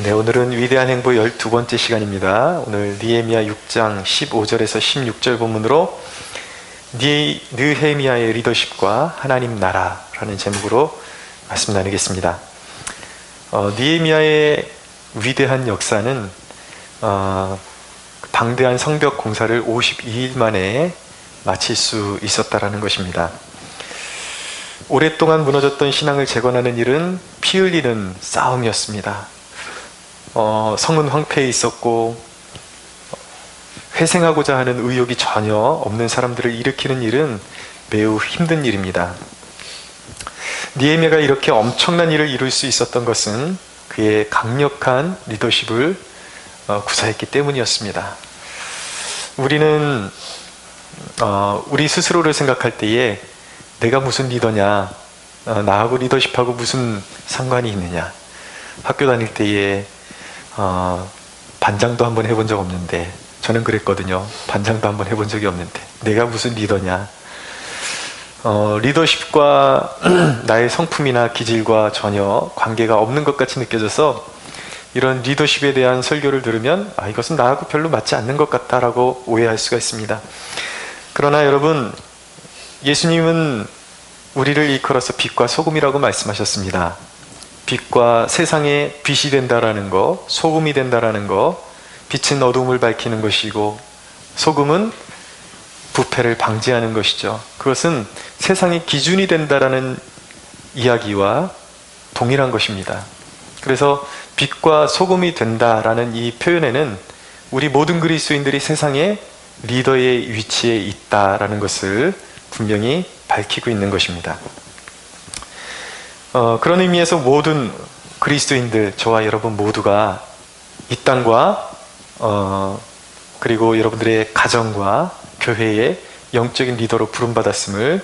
네, 오늘은 위대한 행보 12번째 시간입니다. 오늘 느헤미야 6장 15절에서 16절 본문으로 느헤미야의 리더십과 하나님 나라라는 제목으로 말씀 나누겠습니다. 느헤미야의 위대한 역사는 방대한 성벽 공사를 52일 만에 마칠 수 있었다라는 것입니다. 오랫동안 무너졌던 신앙을 재건하는 일은 피 흘리는 싸움이었습니다. 성은 황폐해 있었고 회생하고자 하는 의욕이 전혀 없는 사람들을 일으키는 일은 매우 힘든 일입니다. 느헤미야가 이렇게 엄청난 일을 이룰 수 있었던 것은 그의 강력한 리더십을 구사했기 때문이었습니다. 우리는 우리 스스로를 생각할 때에 내가 무슨 리더냐, 나하고 리더십하고 무슨 상관이 있느냐, 학교 다닐 때에 반장도 한번 해본 적 없는데, 저는 그랬거든요. 반장도 한번 해본 적이 없는데 내가 무슨 리더냐. 리더십과 나의 성품이나 기질과 전혀 관계가 없는 것 같이 느껴져서 이런 리더십에 대한 설교를 들으면 이것은 나하고 별로 맞지 않는 것 같다라고 오해할 수가 있습니다. 그러나 여러분, 예수님은 우리를 일컬어서 빛과 소금이라고 말씀하셨습니다. 빛과 세상에 빛이 된다라는 거, 소금이 된다라는 거, 빛은 어둠을 밝히는 것이고 소금은 부패를 방지하는 것이죠. 그것은 세상의 기준이 된다라는 이야기와 동일한 것입니다. 그래서 빛과 소금이 된다라는 이 표현에는 우리 모든 그리스도인들이 세상의 리더의 위치에 있다라는 것을 분명히 밝히고 있는 것입니다. 그런 의미에서 모든 그리스도인들, 저와 여러분 모두가 이 땅과 그리고 여러분들의 가정과 교회의 영적인 리더로 부름받았음을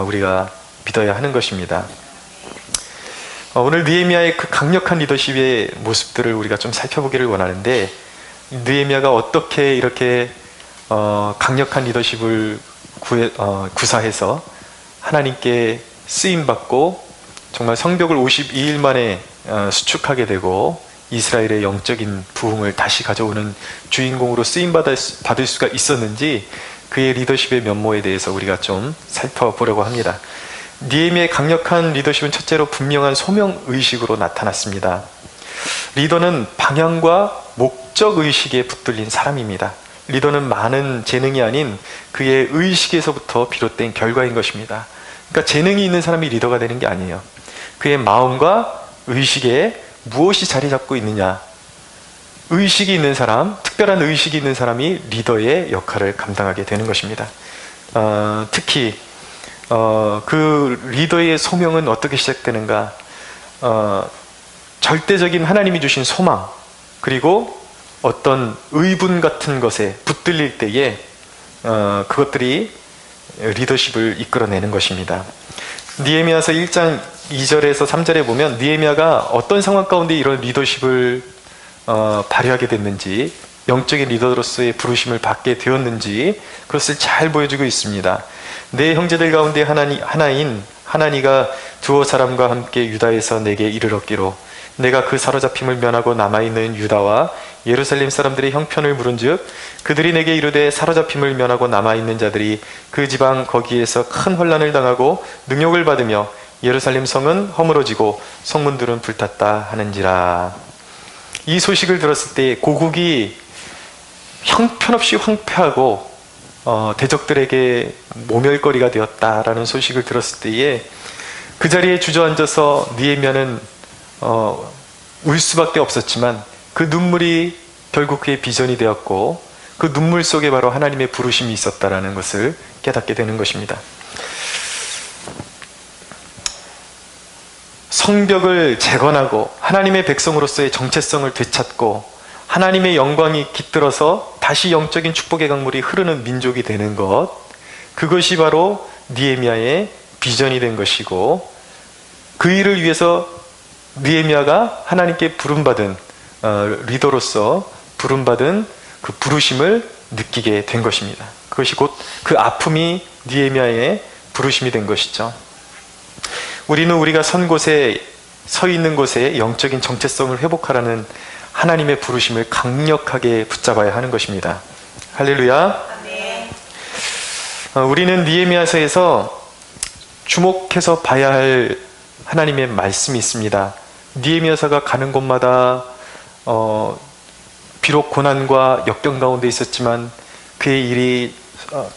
우리가 믿어야 하는 것입니다. 오늘 느헤미야의 그 강력한 리더십의 모습들을 우리가 좀 살펴보기를 원하는데, 느헤미야가 어떻게 이렇게 강력한 리더십을 구사해서 하나님께 쓰임받고 정말 성벽을 52일 만에 수축하게 되고 이스라엘의 영적인 부흥을 다시 가져오는 주인공으로 쓰임받을 수가 있었는지, 그의 리더십의 면모에 대해서 우리가 좀 살펴보려고 합니다. 느헤미야의 강력한 리더십은 첫째로 분명한 소명의식으로 나타났습니다. 리더는 방향과 목적의식에 붙들린 사람입니다. 리더는 많은 재능이 아닌 그의 의식에서부터 비롯된 결과인 것입니다. 그러니까 재능이 있는 사람이 리더가 되는 게 아니에요. 그의 마음과 의식에 무엇이 자리 잡고 있느냐, 의식이 있는 사람, 특별한 의식이 있는 사람이 리더의 역할을 감당하게 되는 것입니다. 특히 그 리더의 소명은 어떻게 시작되는가, 절대적인 하나님이 주신 소망, 그리고 어떤 의분 같은 것에 붙들릴 때에 그것들이 리더십을 이끌어내는 것입니다. 느헤미야서 1장 2절에서 3절에 보면 느헤미야가 어떤 상황 가운데 이런 리더십을 발휘하게 됐는지, 영적인 리더로서의 부르심을 받게 되었는지 그것을 잘 보여주고 있습니다. 내 형제들 가운데 하나인 하나니가 두어 사람과 함께 유다에서 내게 이르렀기로 내가 그 사로잡힘을 면하고 남아있는 유다와 예루살렘 사람들의 형편을 물은즉 그들이 내게 이르되 사로잡힘을 면하고 남아있는 자들이 그 지방 거기에서 큰 환난을 당하고 능욕을 받으며 예루살렘 성은 허물어지고 성문들은 불탔다 하는지라. 이 소식을 들었을 때 고국이 형편없이 황폐하고 대적들에게 모멸거리가 되었다라는 소식을 들었을 때에 그 자리에 주저앉아서 느헤미야는 울 수밖에 없었지만 그 눈물이 결국 그의 비전이 되었고 그 눈물 속에 바로 하나님의 부르심이 있었다라는 것을 깨닫게 되는 것입니다. 성벽을 재건하고 하나님의 백성으로서의 정체성을 되찾고 하나님의 영광이 깃들어서 다시 영적인 축복의 강물이 흐르는 민족이 되는 것, 그것이 바로 느헤미야의 비전이 된 것이고, 그 일을 위해서 느헤미야가 하나님께 부름받은 리더로서 부름받은 그 부르심을 느끼게 된 것입니다. 그것이 곧 그 아픔이 느헤미야의 부르심이 된 것이죠. 우리는 우리가 선 곳에 서 있는 곳에 영적인 정체성을 회복하라는 하나님의 부르심을 강력하게 붙잡아야 하는 것입니다. 할렐루야. 우리는 느헤미야서에서 주목해서 봐야 할 하나님의 말씀이 있습니다. 느헤미야서가 가는 곳마다 비록 고난과 역경 가운데 있었지만 그의 일이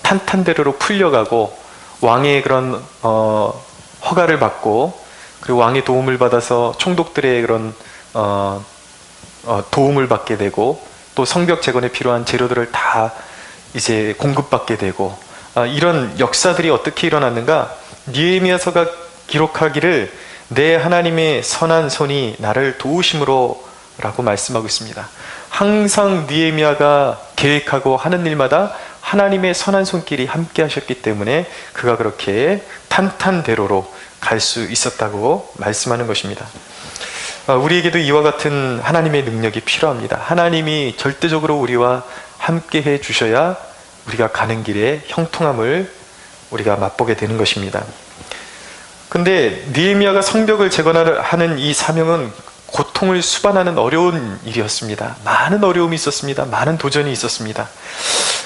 탄탄대로로 풀려가고 왕의 그런 허가를 받고 그리고 왕의 도움을 받아서 총독들의 그런 도움을 받게 되고 또 성벽 재건에 필요한 재료들을 다 이제 공급받게 되고 이런 역사들이 어떻게 일어났는가? 느헤미야서가 기록하기를 내 하나님의 선한 손이 나를 도우심으로 라고 말씀하고 있습니다. 항상 느헤미야가 계획하고 하는 일마다 하나님의 선한 손길이 함께 하셨기 때문에 그가 그렇게 탄탄대로로 갈 수 있었다고 말씀하는 것입니다. 우리에게도 이와 같은 하나님의 능력이 필요합니다. 하나님이 절대적으로 우리와 함께 해 주셔야 우리가 가는 길에 형통함을 우리가 맛보게 되는 것입니다. 근데 느헤미야가 성벽을 재건하는 이 사명은 고통을 수반하는 어려운 일이었습니다. 많은 어려움이 있었습니다. 많은 도전이 있었습니다.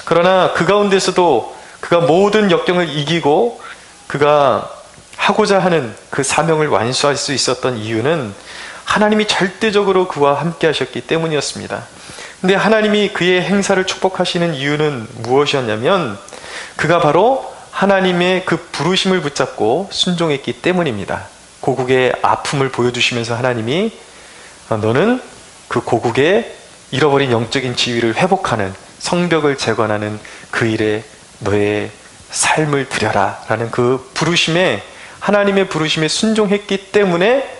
그러나 그 가운데서도 그가 모든 역경을 이기고 그가 하고자 하는 그 사명을 완수할 수 있었던 이유는 하나님이 절대적으로 그와 함께 하셨기 때문이었습니다. 근데 하나님이 그의 행사를 축복하시는 이유는 무엇이었냐면 그가 바로 하나님의 그 부르심을 붙잡고 순종했기 때문입니다. 고국의 아픔을 보여주시면서 하나님이 너는 그 고국의 잃어버린 영적인 지위를 회복하는 성벽을 재건하는 그 일에 너의 삶을 드려라 라는 그 부르심에 하나님의 부르심에 순종했기 때문에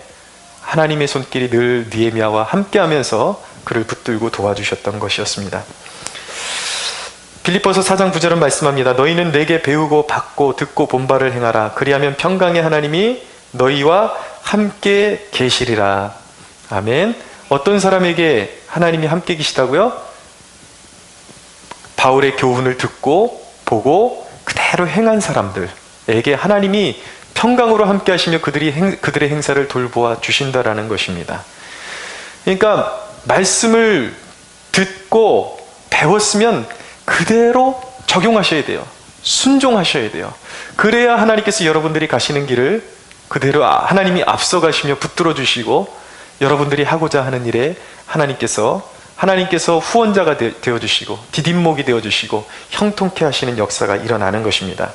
하나님의 손길이 늘 느헤미야와 함께하면서 그를 붙들고 도와주셨던 것이었습니다. 빌립보서 4장 9절은 말씀합니다. 너희는 내게 배우고 받고 듣고 본 바를 행하라. 그리하면 평강의 하나님이 너희와 함께 계시리라. 아멘. 어떤 사람에게 하나님이 함께 계시다고요? 바울의 교훈을 듣고 보고 그대로 행한 사람들에게 하나님이 평강으로 함께 하시며 그들의 행사를 돌보아 주신다라는 것입니다. 그러니까 말씀을 듣고 배웠으면 그대로 적용하셔야 돼요. 순종하셔야 돼요. 그래야 하나님께서 여러분들이 가시는 길을 그대로 하나님이 앞서가시며 붙들어 주시고 여러분들이 하고자 하는 일에 하나님께서 후원자가 되어주시고 디딤목이 되어주시고 형통케 하시는 역사가 일어나는 것입니다.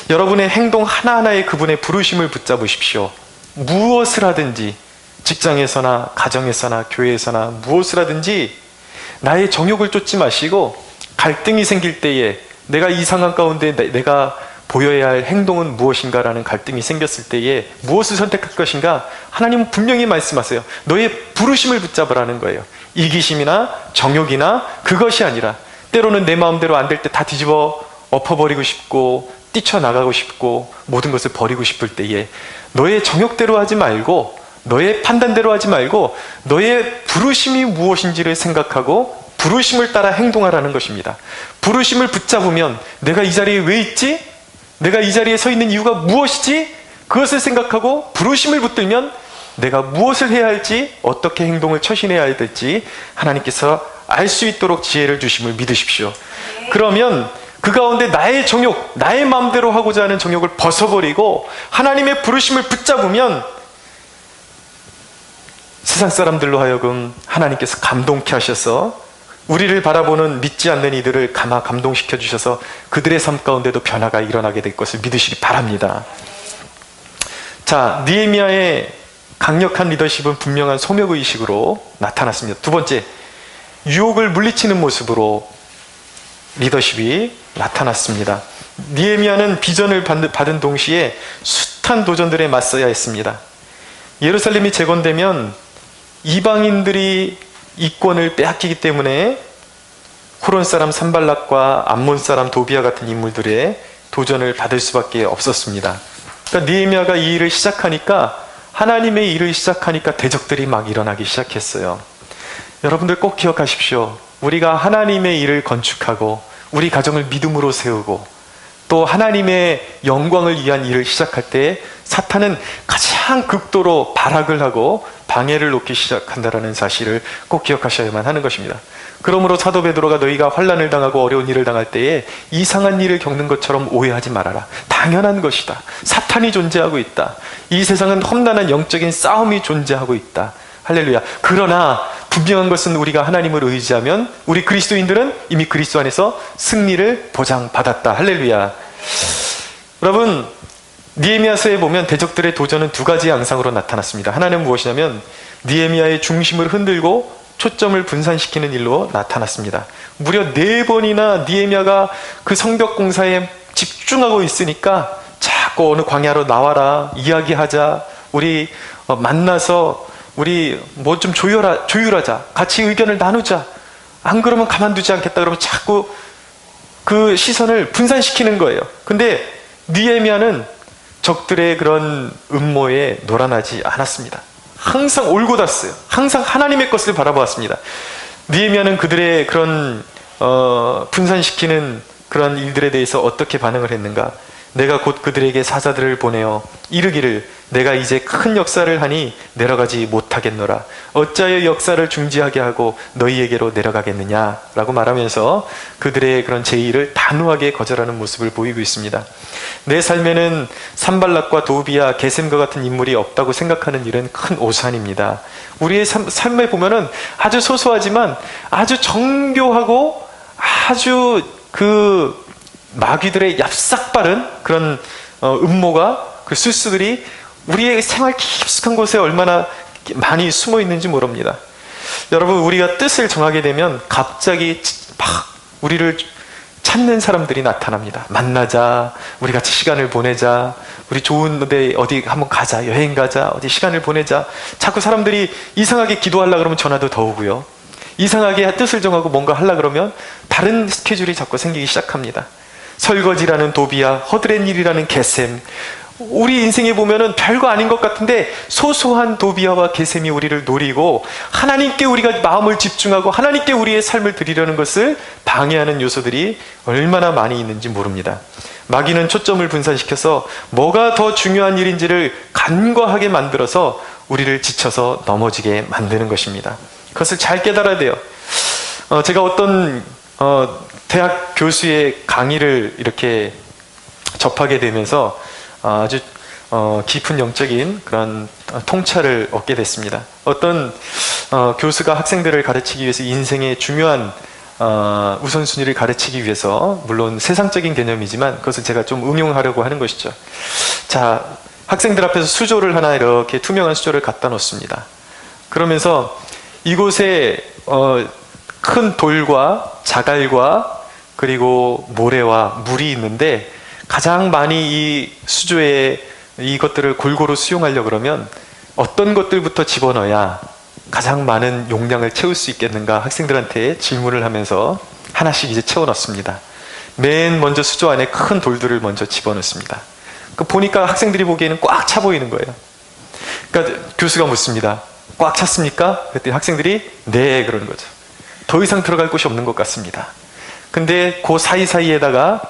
여러분의 행동 하나하나에 그분의 부르심을 붙잡으십시오. 무엇을 하든지 직장에서나 가정에서나 교회에서나 무엇을 하든지 나의 정욕을 쫓지 마시고 갈등이 생길 때에 내가 이 상황 가운데 내가 보여야 할 행동은 무엇인가라는 갈등이 생겼을 때에 무엇을 선택할 것인가? 하나님은 분명히 말씀하세요. 너의 부르심을 붙잡으라는 거예요. 이기심이나 정욕이나 그것이 아니라 때로는 내 마음대로 안 될 때 다 뒤집어 엎어버리고 싶고 뛰쳐나가고 싶고 모든 것을 버리고 싶을 때에 너의 정욕대로 하지 말고 너의 판단대로 하지 말고 너의 부르심이 무엇인지를 생각하고 부르심을 따라 행동하라는 것입니다. 부르심을 붙잡으면 내가 이 자리에 왜 있지? 내가 이 자리에 서 있는 이유가 무엇이지? 그것을 생각하고 부르심을 붙들면 내가 무엇을 해야 할지 어떻게 행동을 처신해야 될지 하나님께서 알 수 있도록 지혜를 주심을 믿으십시오. 그러면 그 가운데 나의 정욕, 나의 마음대로 하고자 하는 정욕을 벗어버리고 하나님의 부르심을 붙잡으면 세상 사람들로 하여금 하나님께서 감동케 하셔서 우리를 바라보는 믿지 않는 이들을 감동시켜 주셔서 그들의 삶 가운데도 변화가 일어나게 될 것을 믿으시기 바랍니다. 자, 느헤미야의 강력한 리더십은 분명한 소명의식으로 나타났습니다. 두 번째, 유혹을 물리치는 모습으로 리더십이 나타났습니다. 느헤미야는 비전을 받은 동시에 숱한 도전들에 맞서야 했습니다. 예루살렘이 재건되면 이방인들이 이권을 빼앗기기 때문에 호론 사람 산발락과 암몬 사람 도비아 같은 인물들의 도전을 받을 수밖에 없었습니다. 그러니까 느헤미야가 이 일을 시작하니까 하나님의 일을 시작하니까 대적들이 막 일어나기 시작했어요. 여러분들 꼭 기억하십시오. 우리가 하나님의 일을 건축하고 우리 가정을 믿음으로 세우고 또 하나님의 영광을 위한 일을 시작할 때 사탄은 가장 극도로 발악을 하고 방해를 놓기 시작한다는 사실을 꼭 기억하셔야만 하는 것입니다. 그러므로 사도 베드로가 너희가 환난을 당하고 어려운 일을 당할 때에 이상한 일을 겪는 것처럼 오해하지 말아라. 당연한 것이다. 사탄이 존재하고 있다. 이 세상은 험난한 영적인 싸움이 존재하고 있다. 할렐루야. 그러나 분명한 것은 우리가 하나님을 의지하면 우리 그리스도인들은 이미 그리스도 안에서 승리를 보장받았다. 할렐루야. 여러분, 느헤미야서에 보면 대적들의 도전은 두 가지 양상으로 나타났습니다. 하나는 무엇이냐면 느헤미야의 중심을 흔들고 초점을 분산시키는 일로 나타났습니다. 무려 4번이나 느헤미야가 그 성벽 공사에 집중하고 있으니까 자꾸 어느 광야로 나와라, 이야기하자, 우리 만나서 우리 뭐 좀 조율하자, 같이 의견을 나누자, 안 그러면 가만두지 않겠다 그러면 자꾸 그 시선을 분산시키는 거예요. 근데 느헤미야는 적들의 그런 음모에 놀아나지 않았습니다. 항상 올곧았어요. 항상 하나님의 것을 바라보았습니다. 느헤미야는 그들의 그런 분산시키는 그런 일들에 대해서 어떻게 반응을 했는가? 내가 곧 그들에게 사자들을 보내어 이르기를 내가 이제 큰 역사를 하니 내려가지 못하겠노라. 어찌하여 역사를 중지하게 하고 너희에게로 내려가겠느냐? 라고 말하면서 그들의 그런 제의를 단호하게 거절하는 모습을 보이고 있습니다. 내 삶에는 산발락과 도비야, 게셈과 같은 인물이 없다고 생각하는 일은 큰 오산입니다. 우리의 삶에 보면은 아주 소소하지만 아주 정교하고 아주 그 마귀들의 얍삭바른 그런 음모가, 그 술수들이 우리의 생활 깊숙한 곳에 얼마나 많이 숨어 있는지 모릅니다. 여러분, 우리가 뜻을 정하게 되면 갑자기 막 우리를 찾는 사람들이 나타납니다. 만나자, 우리 같이 시간을 보내자, 우리 좋은 데 어디 한번 가자, 여행 가자, 어디 시간을 보내자. 자꾸 사람들이 이상하게 기도하려고 그러면 전화도 더 오고요. 이상하게 뜻을 정하고 뭔가 하려고 그러면 다른 스케줄이 자꾸 생기기 시작합니다. 설거지라는 도비야, 허드렛 일이라는 게셈. 우리 인생에 보면은 별거 아닌 것 같은데 소소한 도비야와 게셈이 우리를 노리고 하나님께 우리가 마음을 집중하고 하나님께 우리의 삶을 드리려는 것을 방해하는 요소들이 얼마나 많이 있는지 모릅니다. 마귀는 초점을 분산시켜서 뭐가 더 중요한 일인지를 간과하게 만들어서 우리를 지쳐서 넘어지게 만드는 것입니다. 그것을 잘 깨달아야 돼요. 제가 어떤 대학 교수의 강의를 이렇게 접하게 되면서 아주 깊은 영적인 그런 통찰을 얻게 됐습니다. 어떤 교수가 학생들을 가르치기 위해서 인생의 중요한 우선순위를 가르치기 위해서, 물론 세상적인 개념이지만 그것을 제가 좀 응용하려고 하는 것이죠. 자, 학생들 앞에서 수조를 하나 이렇게 투명한 수조를 갖다 놓습니다. 그러면서 이곳에 큰 돌과 자갈과 그리고 모래와 물이 있는데 가장 많이 이 수조에 이것들을 골고루 수용하려고 그러면 어떤 것들부터 집어넣어야 가장 많은 용량을 채울 수 있겠는가 학생들한테 질문을 하면서 하나씩 이제 채워 넣습니다. 맨 먼저 수조 안에 큰 돌들을 먼저 집어넣습니다. 보니까 학생들이 보기에는 꽉 차 보이는 거예요. 그러니까 교수가 묻습니다. 꽉 찼습니까? 그랬더니 학생들이 네, 그러는 거죠. 더 이상 들어갈 곳이 없는 것 같습니다. 근데 그 사이사이에다가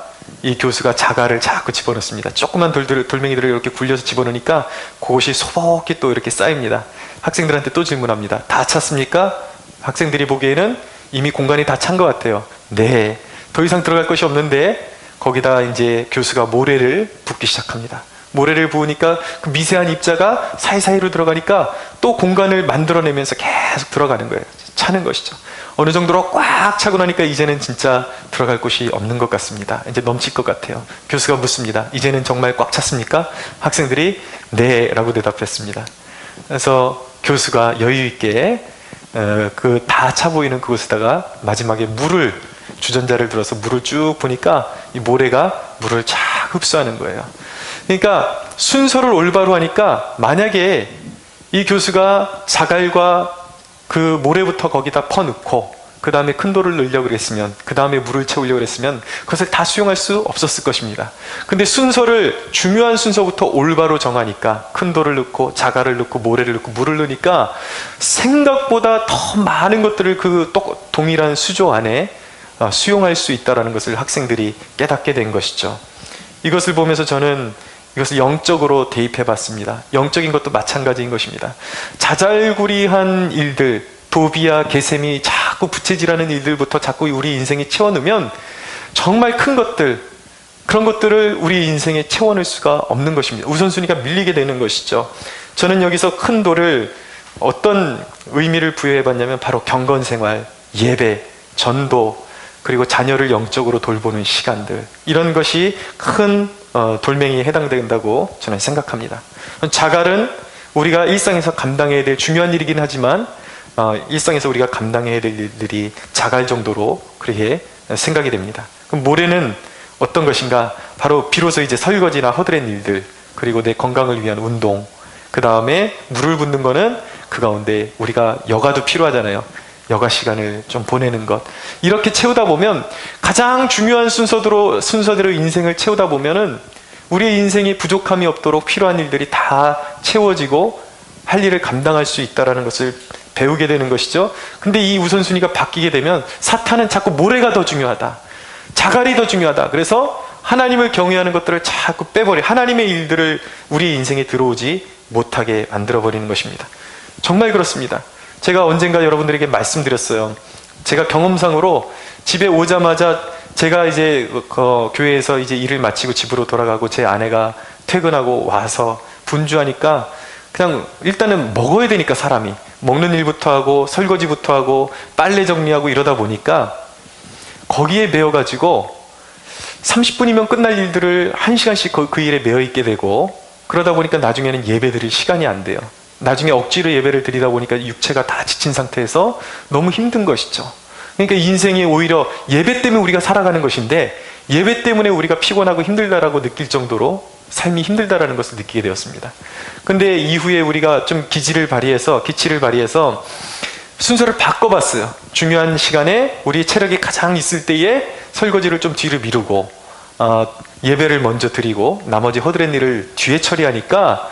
이 교수가 자갈을 자꾸 집어넣습니다. 조그만 돌멩이들을 이렇게 굴려서 집어넣으니까 그것이 소복히 또 이렇게 쌓입니다. 학생들한테 또 질문합니다. 다 찼습니까? 학생들이 보기에는 이미 공간이 다 찬 것 같아요. 네, 더 이상 들어갈 것이 없는데 거기다 이제 교수가 모래를 붓기 시작합니다. 모래를 부으니까 그 미세한 입자가 사이사이로 들어가니까 또 공간을 만들어내면서 계속 들어가는 거예요. 차는 것이죠. 어느 정도로 꽉 차고 나니까 이제는 진짜 들어갈 곳이 없는 것 같습니다. 이제 넘칠 것 같아요. 교수가 묻습니다. 이제는 정말 꽉 찼습니까? 학생들이 네 라고 대답했습니다. 그래서 교수가 여유 있게 그 다 차 보이는 그곳에다가 마지막에 물을, 주전자를 들어서 물을 쭉 부니까 이 모래가 물을 쫙 흡수하는 거예요. 그러니까 순서를 올바로 하니까 만약에 이 교수가 자갈과 그 모래부터 거기다 퍼넣고 그 다음에 큰 돌을 넣으려고 그랬으면, 그 다음에 물을 채우려고 그랬으면 그것을 다 수용할 수 없었을 것입니다. 근데 순서를, 중요한 순서부터 올바로 정하니까 큰 돌을 넣고 자갈을 넣고 모래를 넣고 물을 넣으니까 생각보다 더 많은 것들을 그 동일한 수조 안에 수용할 수 있다는 것을 학생들이 깨닫게 된 것이죠. 이것을 보면서 저는 이것을 영적으로 대입해 봤습니다. 영적인 것도 마찬가지인 것입니다. 자잘구리한 일들, 도비와 게셈이 자꾸 부채질하는 일들부터 자꾸 우리 인생에 채워넣으면 정말 큰 것들, 그런 것들을 우리 인생에 채워넣을 수가 없는 것입니다. 우선순위가 밀리게 되는 것이죠. 저는 여기서 큰 도를 어떤 의미를 부여해 봤냐면 바로 경건생활, 예배, 전도, 그리고 자녀를 영적으로 돌보는 시간들, 이런 것이 큰 돌멩이에 해당된다고 저는 생각합니다. 자갈은 우리가 일상에서 감당해야 될 중요한 일이긴 하지만 일상에서 우리가 감당해야 될 일들이 자갈 정도로 그렇게 생각이 됩니다. 그럼 모래는 어떤 것인가? 바로 비로소 이제 설거지나 허드렛 일들, 그리고 내 건강을 위한 운동, 그 다음에 물을 붓는 거는 그 가운데 우리가 여가도 필요하잖아요. 여가 시간을 좀 보내는 것, 이렇게 채우다 보면 가장 중요한 순서대로 인생을 채우다 보면은 우리의 인생에 부족함이 없도록 필요한 일들이 다 채워지고 할 일을 감당할 수 있다는 것을 배우게 되는 것이죠. 근데 이 우선순위가 바뀌게 되면 사탄은 자꾸 모래가 더 중요하다, 자갈이 더 중요하다, 그래서 하나님을 경외하는 것들을 자꾸 빼버려 하나님의 일들을 우리 인생에 들어오지 못하게 만들어버리는 것입니다. 정말 그렇습니다. 제가 언젠가 여러분들에게 말씀드렸어요. 제가 경험상으로 집에 오자마자 제가 이제 교회에서 이제 일을 마치고 집으로 돌아가고 제 아내가 퇴근하고 와서 분주하니까 그냥 일단은 먹어야 되니까 사람이 먹는 일부터 하고 설거지부터 하고 빨래 정리하고 이러다 보니까 거기에 매여가지고 30분이면 끝날 일들을 1시간씩 그 일에 매여 있게 되고, 그러다 보니까 나중에는 예배 드릴 시간이 안 돼요. 나중에 억지로 예배를 드리다 보니까 육체가 다 지친 상태에서 너무 힘든 것이죠. 그러니까 인생이 오히려 예배 때문에 우리가 살아가는 것인데 예배 때문에 우리가 피곤하고 힘들다라고 느낄 정도로 삶이 힘들다라는 것을 느끼게 되었습니다. 근데 이후에 우리가 좀 기치를 발휘해서 순서를 바꿔봤어요. 중요한 시간에 우리 체력이 가장 있을 때에 설거지를 좀 뒤로 미루고 예배를 먼저 드리고 나머지 허드렛 일을 뒤에 처리하니까,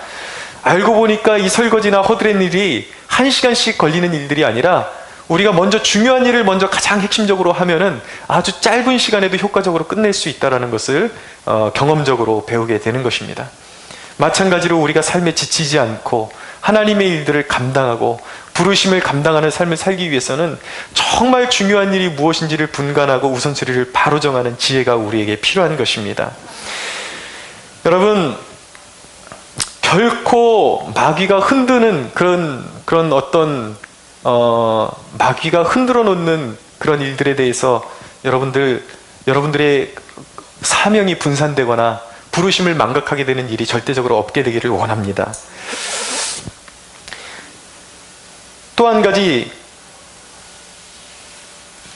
알고 보니까 이 설거지나 허드렛 일이 1시간씩 걸리는 일들이 아니라 우리가 먼저 중요한 일을 먼저 가장 핵심적으로 하면은 아주 짧은 시간에도 효과적으로 끝낼 수 있다는 것을 경험적으로 배우게 되는 것입니다. 마찬가지로 우리가 삶에 지치지 않고 하나님의 일들을 감당하고 부르심을 감당하는 삶을 살기 위해서는 정말 중요한 일이 무엇인지를 분간하고 우선순위를 바로 정하는 지혜가 우리에게 필요한 것입니다. 여러분, 결코 마귀가 흔드는 그런 어떤 마귀가 흔들어 놓는 그런 일들에 대해서 여러분들의 사명이 분산되거나 부르심을 망각하게 되는 일이 절대적으로 없게 되기를 원합니다. 또 한 가지,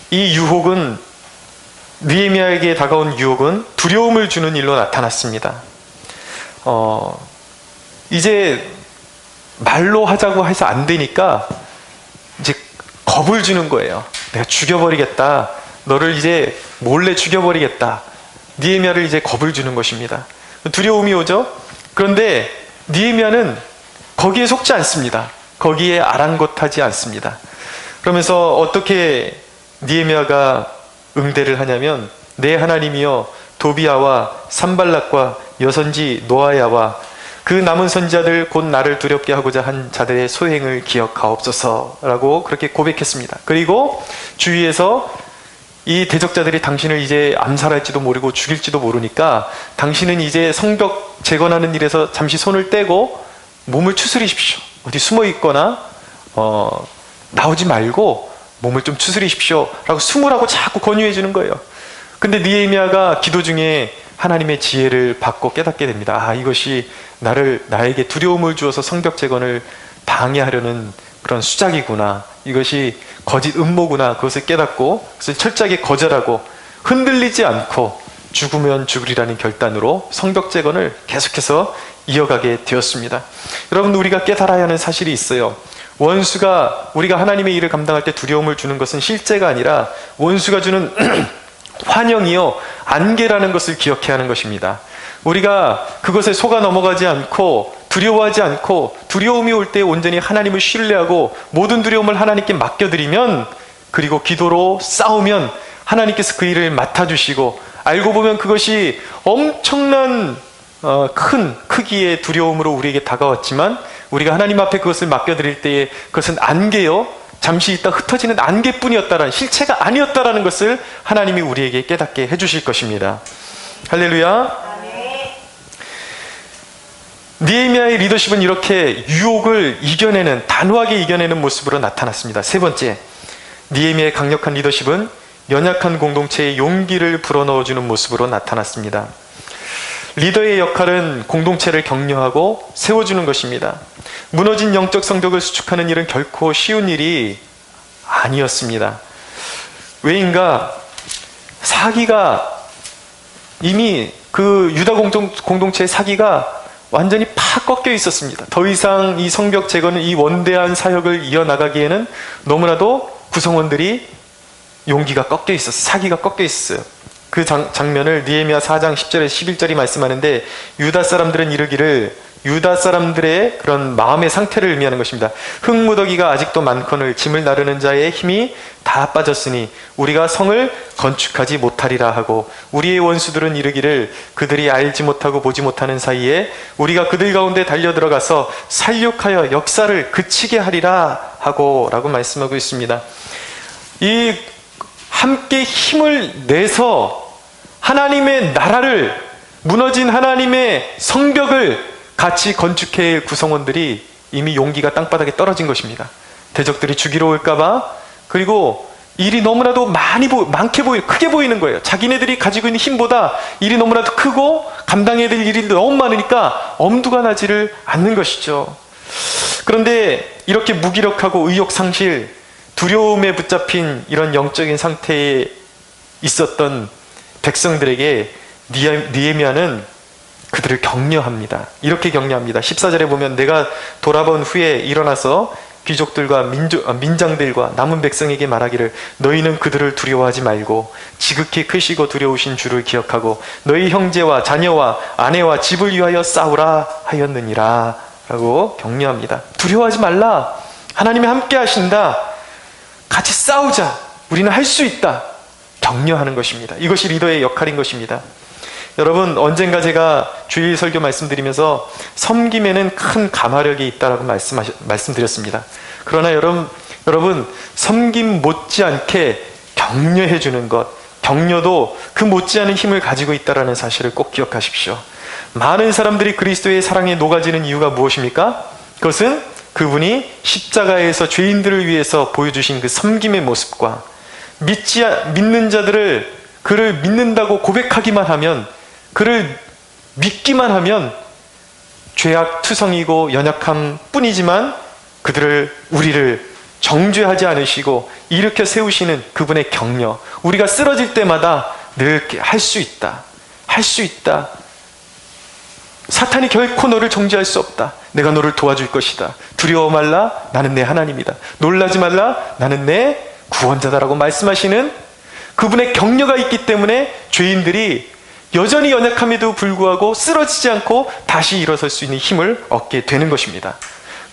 이 유혹은, 느헤미야에게 다가온 유혹은 두려움을 주는 일로 나타났습니다. 이제 말로 하자고 해서 안 되니까 이제 겁을 주는 거예요. 내가 죽여버리겠다, 너를 이제 몰래 죽여버리겠다. 느헤미야를 이제 겁을 주는 것입니다. 두려움이 오죠. 그런데 느헤미야는 거기에 속지 않습니다. 거기에 아랑곳하지 않습니다. 그러면서 어떻게 느헤미야가 응대를 하냐면, 내 하나님이여 도비야와 산발락과 여선지 노아야와 그 남은 선지자들 곧 나를 두렵게 하고자 한 자들의 소행을 기억하옵소서라고 그렇게 고백했습니다. 그리고 주위에서 이 대적자들이 당신을 이제 암살할지도 모르고 죽일지도 모르니까 당신은 이제 성벽 재건하는 일에서 잠시 손을 떼고 몸을 추스리십시오. 어디 숨어 있거나 나오지 말고 몸을 좀 추스리십시오 라고 숨으라고 자꾸 권유해 주는 거예요. 근데 느헤미야가 기도 중에 하나님의 지혜를 받고 깨닫게 됩니다. 이것이 나에게 두려움을 주어서 성벽 재건을 방해하려는 그런 수작이구나, 이것이 거짓 음모구나, 그것을 깨닫고 그것을 철저하게 거절하고 흔들리지 않고 죽으면 죽으리라는 결단으로 성벽 재건을 계속해서 이어가게 되었습니다. 여러분, 우리가 깨달아야 하는 사실이 있어요. 원수가 우리가 하나님의 일을 감당할 때 두려움을 주는 것은 실제가 아니라 원수가 주는 환영이요, 안개라는 것을 기억해야 하는 것입니다. 우리가 그것에 속아 넘어가지 않고 두려워하지 않고 두려움이 올 때 온전히 하나님을 신뢰하고 모든 두려움을 하나님께 맡겨드리면, 그리고 기도로 싸우면 하나님께서 그 일을 맡아주시고 알고 보면 그것이 엄청난 큰 크기의 두려움으로 우리에게 다가왔지만 우리가 하나님 앞에 그것을 맡겨드릴 때에 그것은 안개요, 잠시 있다 흩어지는 안개뿐이었다라는, 실체가 아니었다라는 것을 하나님이 우리에게 깨닫게 해주실 것입니다. 할렐루야. 느헤미야의 리더십은 이렇게 유혹을 이겨내는, 단호하게 이겨내는 모습으로 나타났습니다. 세 번째, 느헤미야의 강력한 리더십은 연약한 공동체에 용기를 불어넣어주는 모습으로 나타났습니다. 리더의 역할은 공동체를 격려하고 세워주는 것입니다. 무너진 영적 성벽을 수축하는 일은 결코 쉬운 일이 아니었습니다. 왜인가? 사기가 이미 그 유다 공동체의 사기가 완전히 팍 꺾여 있었습니다. 더 이상 이 성벽 제거는, 이 원대한 사역을 이어나가기에는 너무나도 구성원들이 용기가 꺾여 있었어요. 사기가 꺾여 있었어요. 그 장면을 느헤미야 4장 10절에서 11절이 말씀하는데, 유다 사람들은 이르기를, 유다 사람들의 그런 마음의 상태를 의미하는 것입니다. 흙무더기가 아직도 많거늘 짐을 나르는 자의 힘이 다 빠졌으니 우리가 성을 건축하지 못하리라 하고, 우리의 원수들은 이르기를 그들이 알지 못하고 보지 못하는 사이에 우리가 그들 가운데 달려들어가서 살육하여 역사를 그치게 하리라 하고 라고 말씀하고 있습니다. 이 함께 힘을 내서 하나님의 나라를, 무너진 하나님의 성벽을 같이 건축해야 할 구성원들이 이미 용기가 땅바닥에 떨어진 것입니다. 대적들이 죽이러 올까봐, 그리고 일이 너무나도 크게 보이는 거예요. 자기네들이 가지고 있는 힘보다 일이 너무나도 크고 감당해야 될 일이 너무 많으니까 엄두가 나지를 않는 것이죠. 그런데 이렇게 무기력하고 의욕상실, 두려움에 붙잡힌 이런 영적인 상태에 있었던 백성들에게 느헤미야는 그들을 격려합니다. 이렇게 격려합니다. 14절에 보면, 내가 돌아본 후에 일어나서 귀족들과 민장들과 남은 백성에게 말하기를, 너희는 그들을 두려워하지 말고 지극히 크시고 두려우신 주를 기억하고 너희 형제와 자녀와 아내와 집을 위하여 싸우라 하였느니라 라고 격려합니다. 두려워하지 말라. 하나님이 함께 하신다. 같이 싸우자. 우리는 할 수 있다. 격려하는 것입니다. 이것이 리더의 역할인 것입니다. 여러분, 언젠가 제가 주일 설교 말씀드리면서 섬김에는 큰 감화력이 있다라고 말씀드렸습니다. 그러나 여러분, 섬김 못지않게 격려해 주는 것, 격려도 그 못지않은 힘을 가지고 있다는 사실을 꼭 기억하십시오. 많은 사람들이 그리스도의 사랑에 녹아지는 이유가 무엇입니까? 그것은 그분이 십자가에서 죄인들을 위해서 보여주신 그 섬김의 모습과, 믿는 자들을, 그를 믿는다고 고백하기만 하면, 그를 믿기만 하면 죄악 투성이고 연약함 뿐이지만 우리를 정죄하지 않으시고 일으켜 세우시는 그분의 격려, 우리가 쓰러질 때마다 늘 할 수 있다, 할 수 있다, 사탄이 결코 너를 정죄할 수 없다, 내가 너를 도와줄 것이다, 두려워 말라, 나는 내 하나님이다, 놀라지 말라, 나는 내 구원자다라고 말씀하시는 그분의 격려가 있기 때문에 죄인들이 여전히 연약함에도 불구하고 쓰러지지 않고 다시 일어설 수 있는 힘을 얻게 되는 것입니다.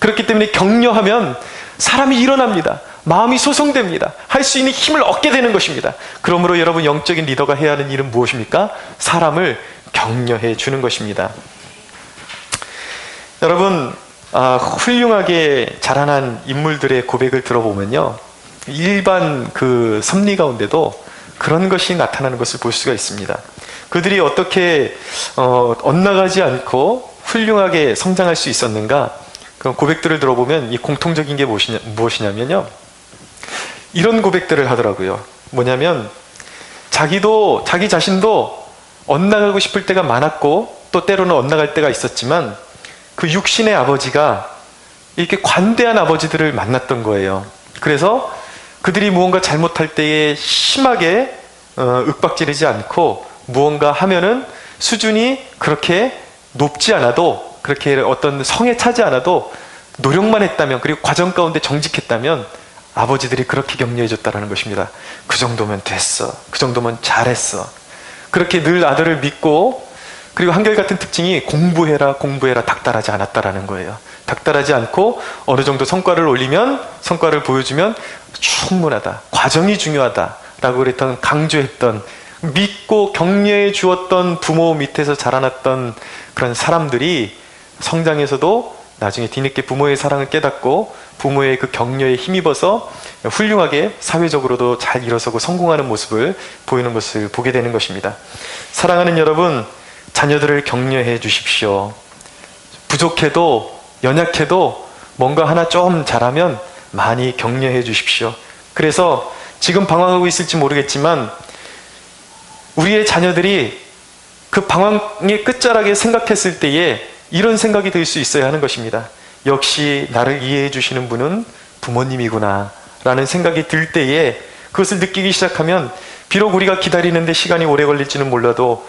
그렇기 때문에 격려하면 사람이 일어납니다. 마음이 소송됩니다. 할 수 있는 힘을 얻게 되는 것입니다. 그러므로 여러분, 영적인 리더가 해야 하는 일은 무엇입니까? 사람을 격려해 주는 것입니다. 여러분, 훌륭하게 자라난 인물들의 고백을 들어보면요, 일반 그 섭리 가운데도 그런 것이 나타나는 것을 볼 수가 있습니다. 그들이 어떻게 엇나가지 않고 훌륭하게 성장할 수 있었는가? 그 고백들을 들어보면 이 공통적인 게 무엇이냐면요, 이런 고백들을 하더라고요. 뭐냐면, 자기 자신도 엇나가고 싶을 때가 많았고 또 때로는 엇나갈 때가 있었지만, 그 육신의 아버지가 이렇게 관대한 아버지들을 만났던 거예요. 그래서 그들이 무언가 잘못할 때에 심하게 윽박지르지 않고, 무언가 하면은 수준이 그렇게 높지 않아도, 그렇게 어떤 성에 차지 않아도 노력만 했다면, 그리고 과정 가운데 정직했다면 아버지들이 그렇게 격려해 줬다는 것입니다. 그 정도면 됐어, 그 정도면 잘했어. 그렇게 늘 아들을 믿고, 그리고 한결같은 특징이 공부해라 닥달하지 않았다라는 거예요. 닥달하지 않고 어느 정도 성과를 올리면, 성과를 보여주면 충분하다, 과정이 중요하다 라고 그랬던, 강조했던 믿고 격려해 주었던 부모 밑에서 자라났던 그런 사람들이 성장에서도 나중에 뒤늦게 부모의 사랑을 깨닫고 부모의 그 격려에 힘입어서 훌륭하게 사회적으로도 잘 일어서고 성공하는 모습을 보이는 것을 보게 되는 것입니다. 사랑하는 여러분, 자녀들을 격려해 주십시오. 부족해도 연약해도 뭔가 하나 좀 잘하면 많이 격려해 주십시오. 그래서 지금 방황하고 있을지 모르겠지만 우리의 자녀들이 그 방황의 끝자락에 생각했을 때에 이런 생각이 들 수 있어야 하는 것입니다. 역시 나를 이해해 주시는 분은 부모님이구나 라는 생각이 들 때에 그것을 느끼기 시작하면 비록 우리가 기다리는데 시간이 오래 걸릴지는 몰라도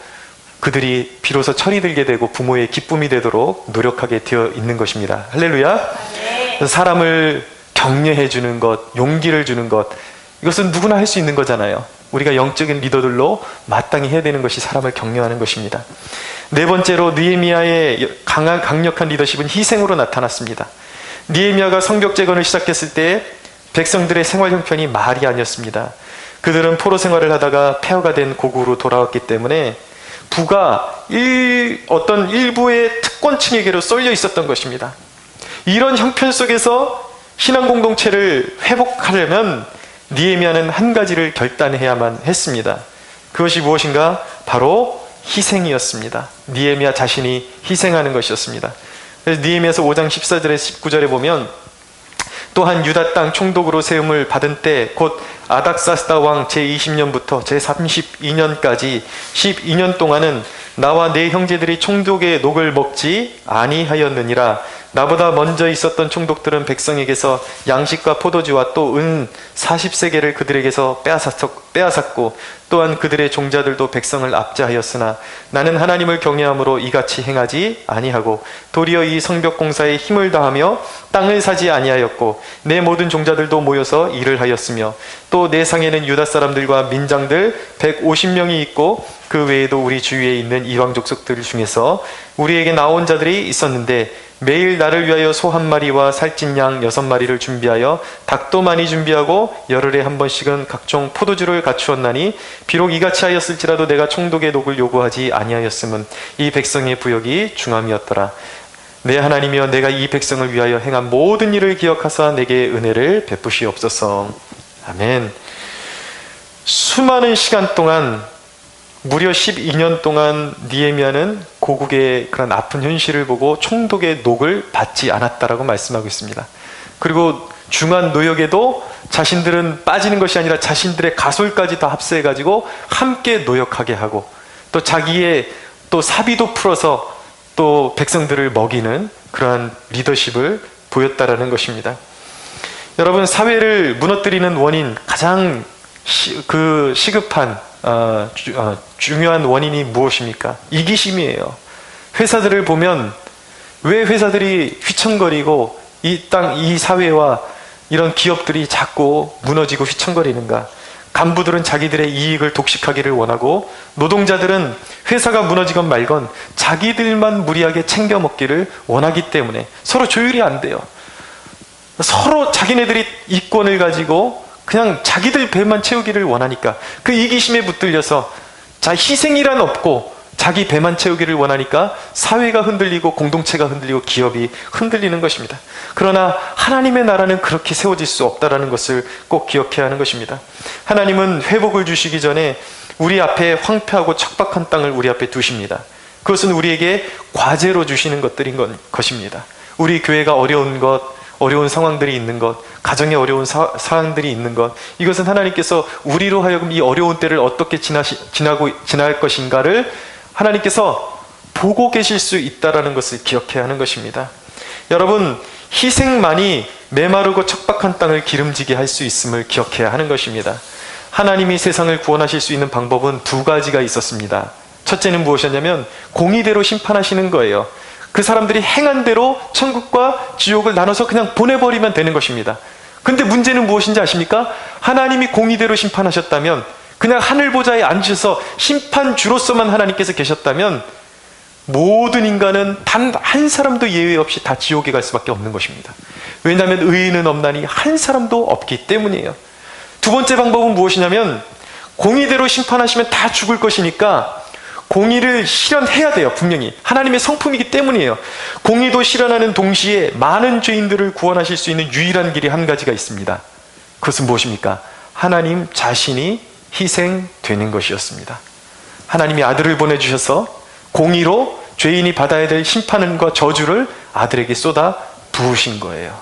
그들이 비로소 철이 들게 되고 부모의 기쁨이 되도록 노력하게 되어 있는 것입니다. 할렐루야. 네. 사람을 격려해 주는 것, 용기를 주는 것, 이것은 누구나 할 수 있는 거잖아요. 우리가 영적인 리더들로 마땅히 해야 되는 것이 사람을 격려하는 것입니다. 네 번째로 느헤미야의 강력한 리더십은 희생으로 나타났습니다. 느헤미야가 성벽 재건을 시작했을 때 백성들의 생활 형편이 말이 아니었습니다. 그들은 포로 생활을 하다가 폐허가 된 고국으로 돌아왔기 때문에 부가 어떤 일부의 특권층에게로 쏠려 있었던 것입니다. 이런 형편 속에서 신앙 공동체를 회복하려면 느헤미야는 한 가지를 결단해야만 했습니다. 그것이 무엇인가? 바로 희생이었습니다. 느헤미야 자신이 희생하는 것이었습니다. 그래서 느헤미야서 5장 14절에 19절에 보면 또한 유다 땅 총독으로 세움을 받은 때 곧 아닥사스다 왕 제20년부터 제32년까지 12년 동안은 나와 내 형제들이 총독의 녹을 먹지 아니하였느니라. 나보다 먼저 있었던 총독들은 백성에게서 양식과 포도주와 또 은 40세겔을 그들에게서 빼앗았고 또한 그들의 종자들도 백성을 압제하였으나 나는 하나님을 경외함으로 이같이 행하지 아니하고 도리어 이 성벽 공사에 힘을 다하며 땅을 사지 아니하였고 내 모든 종자들도 모여서 일을 하였으며 또 내 상에는 유다 사람들과 민장들 150명이 있고 그 외에도 우리 주위에 있는 이방 족속들 중에서 우리에게 나온 자들이 있었는데 매일 나를 위하여 소 한 마리와 살찐 양 6마리를 준비하여 닭도 많이 준비하고 열흘에 한 번씩은 각종 포도주를 갖추었나니 비록 이같이 하였을지라도 내가 총독의 녹을 요구하지 아니하였음은 이 백성의 부역이 중함이었더라. 내 하나님이여 내가 이 백성을 위하여 행한 모든 일을 기억하사 내게 은혜를 베푸시옵소서. 아멘. 수많은 시간 동안 무려 12년 동안 느헤미야는 고국의 그런 아픈 현실을 보고 총독의 녹을 받지 않았다라고 말씀하고 있습니다. 그리고 중한 노역에도 자신들은 빠지는 것이 아니라 자신들의 가솔까지 다 합세해가지고 함께 노역하게 하고 또 자기의 또 사비도 풀어서 또 백성들을 먹이는 그러한 리더십을 보였다라는 것입니다. 여러분, 사회를 무너뜨리는 원인, 가장 시급한 중요한 원인이 무엇입니까? 이기심이에요. 회사들을 보면 왜 회사들이 휘청거리고 이 사회와 이런 기업들이 자꾸 무너지고 휘청거리는가? 간부들은 자기들의 이익을 독식하기를 원하고 노동자들은 회사가 무너지건 말건 자기들만 무리하게 챙겨 먹기를 원하기 때문에 서로 조율이 안 돼요. 서로 자기네들이 이권을 가지고 그냥 자기들 배만 채우기를 원하니까 그 이기심에 붙들려서 희생이란 없고 자기 배만 채우기를 원하니까 사회가 흔들리고 공동체가 흔들리고 기업이 흔들리는 것입니다. 그러나 하나님의 나라는 그렇게 세워질 수 없다는 것을 꼭 기억해야 하는 것입니다. 하나님은 회복을 주시기 전에 우리 앞에 황폐하고 척박한 땅을 우리 앞에 두십니다. 그것은 우리에게 과제로 주시는 것입니다. 우리 교회가 어려운 것, 어려운 상황들이 있는 것, 가정에 어려운 상황들이 있는 것, 이것은 하나님께서 우리로 하여금 이 어려운 때를 어떻게 지날 것인가를 하나님께서 보고 계실 수 있다는 것을 기억해야 하는 것입니다. 여러분, 희생만이 메마르고 척박한 땅을 기름지게 할 수 있음을 기억해야 하는 것입니다. 하나님이 세상을 구원하실 수 있는 방법은 두 가지가 있었습니다. 첫째는 무엇이었냐면 공의대로 심판하시는 거예요. 그 사람들이 행한 대로 천국과 지옥을 나눠서 그냥 보내버리면 되는 것입니다. 근데 문제는 무엇인지 아십니까? 하나님이 공의대로 심판하셨다면, 그냥 하늘 보좌에 앉으셔서 심판주로서만 하나님께서 계셨다면 모든 인간은 단 한 사람도 예외 없이 다 지옥에 갈 수밖에 없는 것입니다. 왜냐하면 의인은 없나니 한 사람도 없기 때문이에요. 두 번째 방법은 무엇이냐면 공의대로 심판하시면 다 죽을 것이니까 공의를 실현해야 돼요. 분명히 하나님의 성품이기 때문이에요. 공의도 실현하는 동시에 많은 죄인들을 구원하실 수 있는 유일한 길이 한 가지가 있습니다. 그것은 무엇입니까? 하나님 자신이 희생되는 것이었습니다. 하나님이 아들을 보내주셔서 공의로 죄인이 받아야 될 심판과 저주를 아들에게 쏟아 부으신 거예요.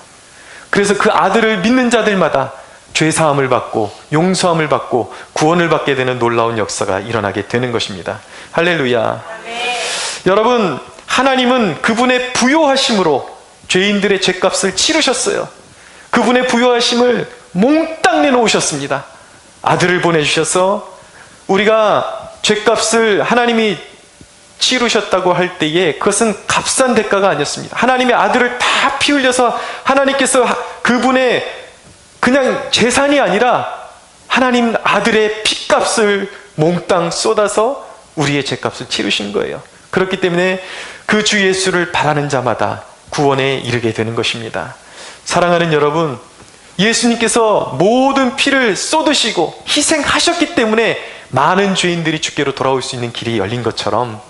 그래서 그 아들을 믿는 자들마다 죄사함을 받고 용서함을 받고 구원을 받게 되는 놀라운 역사가 일어나게 되는 것입니다. 할렐루야. 네. 여러분, 하나님은 그분의 부요하심으로 죄인들의 죄값을 치르셨어요. 그분의 부요하심을 몽땅 내놓으셨습니다. 아들을 보내주셔서 우리가 죄값을 하나님이 치르셨다고 할 때에 그것은 값싼 대가가 아니었습니다. 하나님의 아들을 다 피 흘려서 하나님께서 그분의 그냥 재산이 아니라 하나님 아들의 피값을 몽땅 쏟아서 우리의 죄값을 치르신 거예요. 그렇기 때문에 그 주 예수를 바라는 자마다 구원에 이르게 되는 것입니다. 사랑하는 여러분, 예수님께서 모든 피를 쏟으시고 희생하셨기 때문에 많은 죄인들이 주께로 돌아올 수 있는 길이 열린 것처럼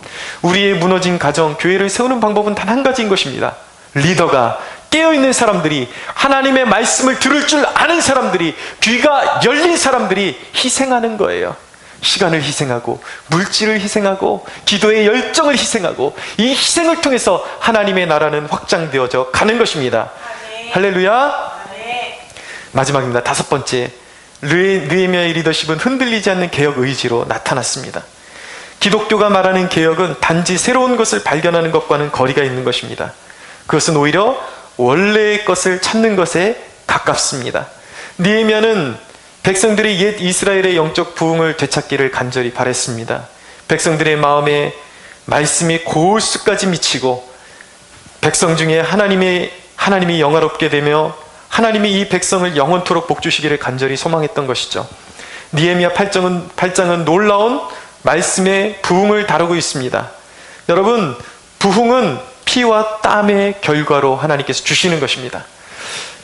우리의 무너진 가정, 교회를 세우는 방법은 단 한 가지인 것입니다. 리더가 깨어있는 사람들이, 하나님의 말씀을 들을 줄 아는 사람들이, 귀가 열린 사람들이 희생하는 거예요. 시간을 희생하고 물질을 희생하고 기도의 열정을 희생하고 이 희생을 통해서 하나님의 나라는 확장되어져 가는 것입니다. 아멘. 할렐루야. 아멘. 마지막입니다. 5번째, 느헤미야의 리더십은 흔들리지 않는 개혁 의지로 나타났습니다. 기독교가 말하는 개혁은 단지 새로운 것을 발견하는 것과는 거리가 있는 것입니다. 그것은 오히려 원래의 것을 찾는 것에 가깝습니다. 느헤미야는 백성들이 옛 이스라엘의 영적 부흥을 되찾기를 간절히 바랬습니다. 백성들의 마음에 말씀이 골수까지 미치고 백성 중에 하나님이 영화롭게 되며 하나님이 이 백성을 영원토록 복주시기를 간절히 소망했던 것이죠. 느헤미야 8장은 놀라운 말씀의 부흥을 다루고 있습니다. 여러분, 부흥은 피와 땀의 결과로 하나님께서 주시는 것입니다.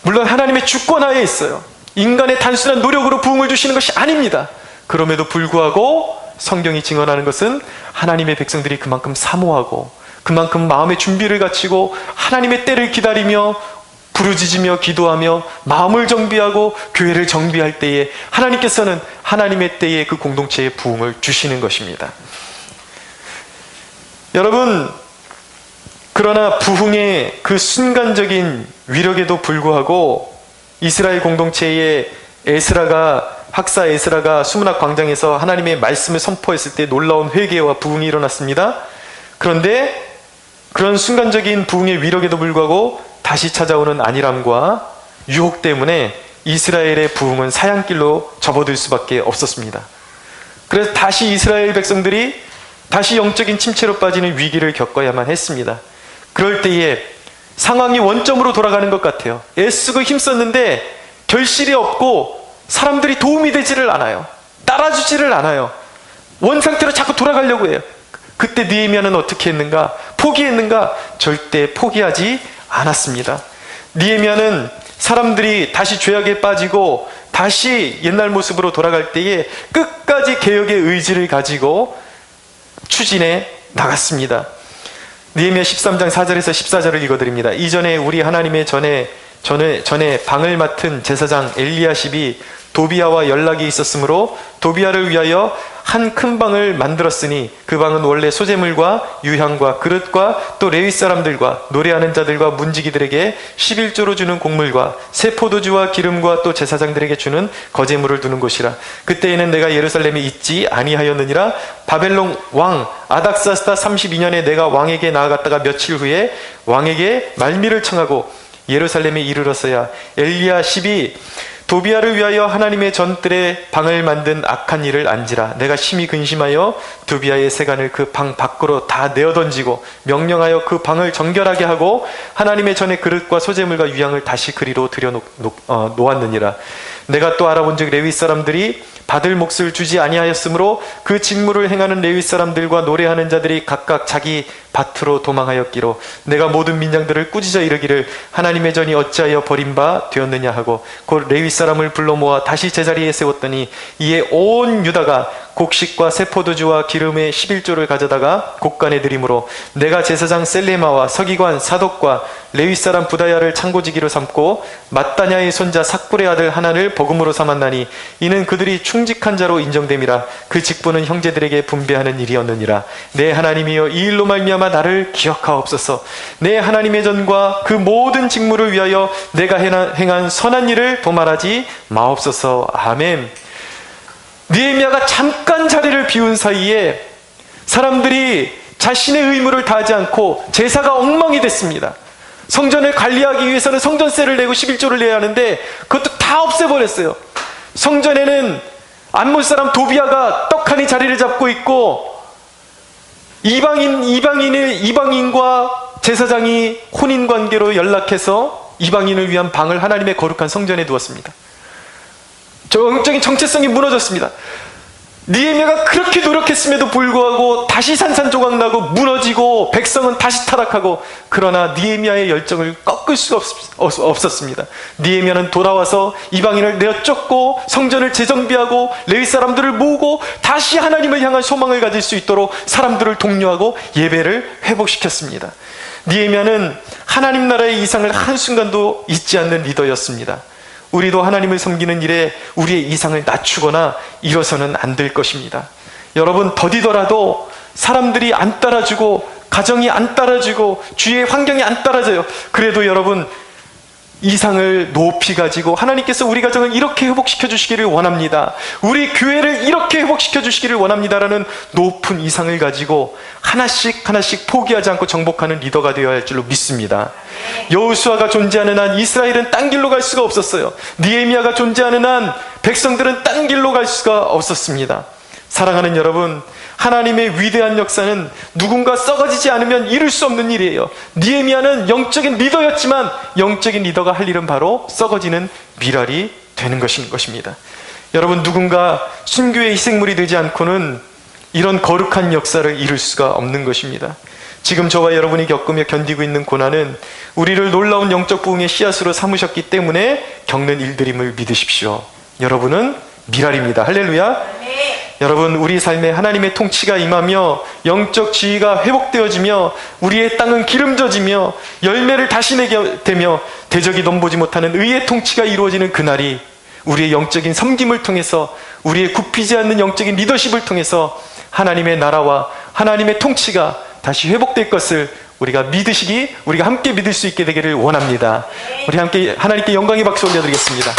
물론 하나님의 주권하에 있어요. 인간의 단순한 노력으로 부흥을 주시는 것이 아닙니다. 그럼에도 불구하고 성경이 증언하는 것은 하나님의 백성들이 그만큼 사모하고 그만큼 마음의 준비를 갖추고 하나님의 때를 기다리며 부르짖으며 기도하며 마음을 정비하고 교회를 정비할 때에 하나님께서는 하나님의 때에 그 공동체의 부흥을 주시는 것입니다. 여러분, 그러나 부흥의 그 순간적인 위력에도 불구하고 이스라엘 공동체의 학사 에스라가 수문학 광장에서 하나님의 말씀을 선포했을 때 놀라운 회개와 부흥이 일어났습니다. 그런데 그런 순간적인 부흥의 위력에도 불구하고 다시 찾아오는 안일함과 유혹 때문에 이스라엘의 부흥은 사양길로 접어들 수밖에 없었습니다. 그래서 다시 이스라엘 백성들이 다시 영적인 침체로 빠지는 위기를 겪어야만 했습니다. 그럴 때에 상황이 원점으로 돌아가는 것 같아요. 애쓰고 힘썼는데 결실이 없고 사람들이 도움이 되지를 않아요. 따라주지를 않아요. 원상태로 자꾸 돌아가려고 해요. 그때 느헤미야는 어떻게 했는가? 포기했는가? 절대 포기하지 않았습니다. 느헤미야는 사람들이 다시 죄악에 빠지고 다시 옛날 모습으로 돌아갈 때에 끝까지 개혁의 의지를 가지고 추진해 나갔습니다. 느헤미야 13장 4절에서 14절을 읽어드립니다. 이전에 우리 하나님의 전에 방을 맡은 제사장 엘리야십이 도비야와 연락이 있었으므로 도비야를 위하여 한 큰 방을 만들었으니 그 방은 원래 소재물과 유향과 그릇과 또 레위 사람들과 노래하는 자들과 문지기들에게 11조로 주는 곡물과 새 포도주와 기름과 또 제사장들에게 주는 거제물을 두는 곳이라. 그때에는 내가 예루살렘에 있지 아니하였느니라. 바벨론 왕 아닥사스다 32년에 내가 왕에게 나아갔다가 며칠 후에 왕에게 말미를 청하고 예루살렘에 이르렀어야 엘리야십이 도비야를 위하여 하나님의 전뜰에 방을 만든 악한 일을 안지라. 내가 심히 근심하여 도비야의 세간을 그 방 밖으로 다 내어던지고 명령하여 그 방을 정결하게 하고 하나님의 전에 그릇과 소재물과 유향을 다시 그리로 들여 놓았느니라. 내가 또 알아본즉 레위 사람들이 받을 몫을 주지 아니하였으므로 그 직무를 행하는 레위 사람들과 노래하는 자들이 각각 자기 밭으로 도망하였기로 내가 모든 민장들을 꾸짖어 이르기를 하나님의 전이 어찌하여 버림바 되었느냐 하고 곧 레위 사람을 불러 모아 다시 제자리에 세웠더니 이에 온 유다가 곡식과 새 포도주와 기름의 11조를 가져다가 곡간에 드림으로 내가 제사장 셀레마와 서기관 사독과 레위 사람 부다야를 창고지기로 삼고 mat다냐의 손자 삭불의 아들 하나를 버금으로 삼았나니 이는 그들이 충직한 자로 인정됨이라. 그 직분은 형제들에게 분배하는 일이었느니라. 내 하나님이여 이 일로 말미암아 나를 기억하옵소서. 내 하나님의 전과 그 모든 직무를 위하여 내가 행한 선한 일을 도말하지 마옵소서. 아멘. 느헤미야가 잠깐 자리를 비운 사이에 사람들이 자신의 의무를 다하지 않고 제사가 엉망이 됐습니다. 성전을 관리하기 위해서는 성전세를 내고 11조를 내야 하는데 그것도 다 없애버렸어요. 성전에는 암몬 사람 도비아가 떡하니 자리를 잡고 있고 이방인과 제사장이 혼인관계로 연락해서 이방인을 위한 방을 하나님의 거룩한 성전에 두었습니다. 영적인 정체성이 무너졌습니다. 느헤미야가 그렇게 노력했음에도 불구하고 다시 산산조각나고 무너지고 백성은 다시 타락하고 그러나 느헤미야의 열정을 꺾을 수가 없었습니다. 느헤미야는 돌아와서 이방인을 내어쫓고 성전을 재정비하고 레위 사람들을 모으고 다시 하나님을 향한 소망을 가질 수 있도록 사람들을 독려하고 예배를 회복시켰습니다. 느헤미야는 하나님 나라의 이상을 한순간도 잊지 않는 리더였습니다. 우리도 하나님을 섬기는 일에 우리의 이상을 낮추거나 잃어서는 안 될 것입니다. 여러분, 더디더라도 사람들이 안 따라주고 가정이 안 따라주고 주위의 환경이 안 따라줘요. 그래도 여러분, 이상을 높이 가지고 하나님께서 우리 가정을 이렇게 회복시켜 주시기를 원합니다. 우리 교회를 이렇게 회복시켜 주시기를 원합니다라는 높은 이상을 가지고 하나씩 하나씩 포기하지 않고 정복하는 리더가 되어야 할 줄로 믿습니다. 여호수아가 존재하는 한 이스라엘은 딴 길로 갈 수가 없었어요. 느헤미야가 존재하는 한 백성들은 딴 길로 갈 수가 없었습니다. 사랑하는 여러분, 하나님의 위대한 역사는 누군가 썩어지지 않으면 이룰 수 없는 일이에요. 느헤미야는 영적인 리더였지만 영적인 리더가 할 일은 바로 썩어지는 미랄이 되는 것입니다. 여러분, 누군가 순교의 희생물이 되지 않고는 이런 거룩한 역사를 이룰 수가 없는 것입니다. 지금 저와 여러분이 겪으며 견디고 있는 고난은 우리를 놀라운 영적 부흥의 씨앗으로 삼으셨기 때문에 겪는 일들임을 믿으십시오. 여러분은 미랄입니다. 할렐루야. 여러분, 우리 삶에 하나님의 통치가 임하며 영적 지위가 회복되어지며 우리의 땅은 기름져지며 열매를 다시 내게 되며 대적이 넘보지 못하는 의의 통치가 이루어지는 그날이 우리의 영적인 섬김을 통해서 우리의 굽히지 않는 영적인 리더십을 통해서 하나님의 나라와 하나님의 통치가 다시 회복될 것을 우리가 함께 믿을 수 있게 되기를 원합니다. 우리 함께 하나님께 영광의 박수 올려드리겠습니다.